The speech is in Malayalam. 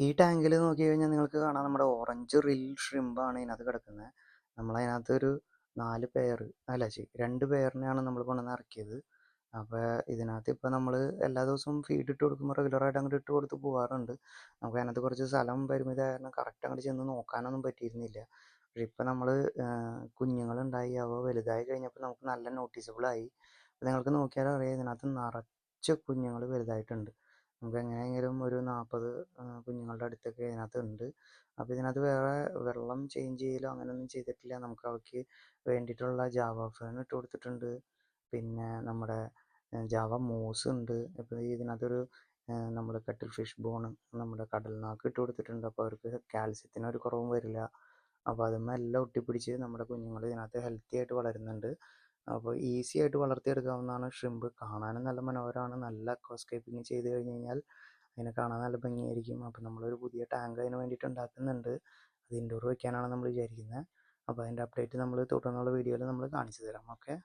ഈ ടാങ്കിൽ നോക്കി കഴിഞ്ഞാൽ നിങ്ങൾക്ക് കാണാം നമ്മുടെ ഓറഞ്ച് റിൽ ഷ്രിമ്പാണ് ഇതിനകത്ത് കിടക്കുന്നത്. നമ്മളതിനകത്തൊരു 4 പെയർ അല്ല 2 പെയറിനെയാണ് നമ്മൾ കൊണ്ടുവന്ന് ഇറക്കിയത്. അപ്പോൾ ഇതിനകത്ത് ഇപ്പോൾ നമ്മൾ എല്ലാ ദിവസവും ഫീഡ് ഇട്ട് കൊടുക്കുമ്പോൾ റെഗുലറായിട്ട് അങ്ങോട്ട് ഇട്ട് കൊടുത്ത് പോകാറുണ്ട്. നമുക്ക് അതിനകത്ത് കുറച്ച് സ്ഥലം പരിമിതി കാരണം കറക്റ്റ് അങ്ങോട്ട് ചെന്ന് നോക്കാനൊന്നും പറ്റിയിരുന്നില്ല. പക്ഷെ ഇപ്പോൾ നമ്മൾ കുഞ്ഞുങ്ങളുണ്ടായി അവ വലുതായി കഴിഞ്ഞപ്പോൾ നമുക്ക് നല്ല നോട്ടീസബിളായി. നിങ്ങൾക്ക് നോക്കിയാൽ അറിയാം ഇതിനകത്ത് നിറച്ച് കുഞ്ഞുങ്ങൾ വലുതായിട്ടുണ്ട്. നമുക്ക് എങ്ങനെയെങ്കിലും ഒരു 40 കുഞ്ഞുങ്ങളുടെ അടുത്തൊക്കെ ഇതിനകത്ത് ഉണ്ട്. അപ്പോൾ ഇതിനകത്ത് വേറെ വെള്ളം ചേഞ്ച് ചെയ്യലോ അങ്ങനെയൊന്നും ചെയ്തിട്ടില്ല. നമുക്ക് അവയ്ക്ക് വേണ്ടിയിട്ടുള്ള ജാവ ഫേൺ ഇട്ട് കൊടുത്തിട്ടുണ്ട്. പിന്നെ നമ്മുടെ ജാവ മോസ് ഉണ്ട്. ഇപ്പോൾ ഇതിനകത്തൊരു നമ്മൾ കട്ടിൽ ഫിഷ് ബോൺ നമ്മുടെ കടൽനാക്ക് ഇട്ട് കൊടുത്തിട്ടുണ്ട്. അപ്പോൾ അവർക്ക് കാൽസ്യത്തിന് ഒരു കുറവും വരില്ല. അപ്പോൾ അതുമെല്ലാം ഒട്ടിപ്പിടിച്ച് നമ്മുടെ കുഞ്ഞുങ്ങൾ ഇതിനകത്ത് ഹെൽത്തി ആയിട്ട് വളരുന്നുണ്ട്. അപ്പോൾ ഈസി ആയിട്ട് വളർത്തിയെടുക്കാവുന്നതാണ് ഷ്രിമ്പ്. കാണാനും നല്ല മനോഹരമാണ്. നല്ല അക്വാസ്കേപ്പിംഗ് ചെയ്ത് കഴിഞ്ഞ് കഴിഞ്ഞാൽ അതിനെ കാണാൻ നല്ല ഭംഗിയായിരിക്കും. അപ്പോൾ നമ്മളൊരു പുതിയ ടാങ്ക് അതിന് വേണ്ടിയിട്ട് ഉണ്ടാക്കുന്നുണ്ട്. അത് ഇൻഡോർ വയ്ക്കാനാണ് നമ്മൾ വിചാരിക്കുന്നത്. അപ്പോൾ അതിൻ്റെ അപ്ഡേറ്റ് നമ്മൾ തുടർന്നുള്ള വീഡിയോയിൽ നമ്മൾ കാണിച്ചു തരാം. ഓക്കെ.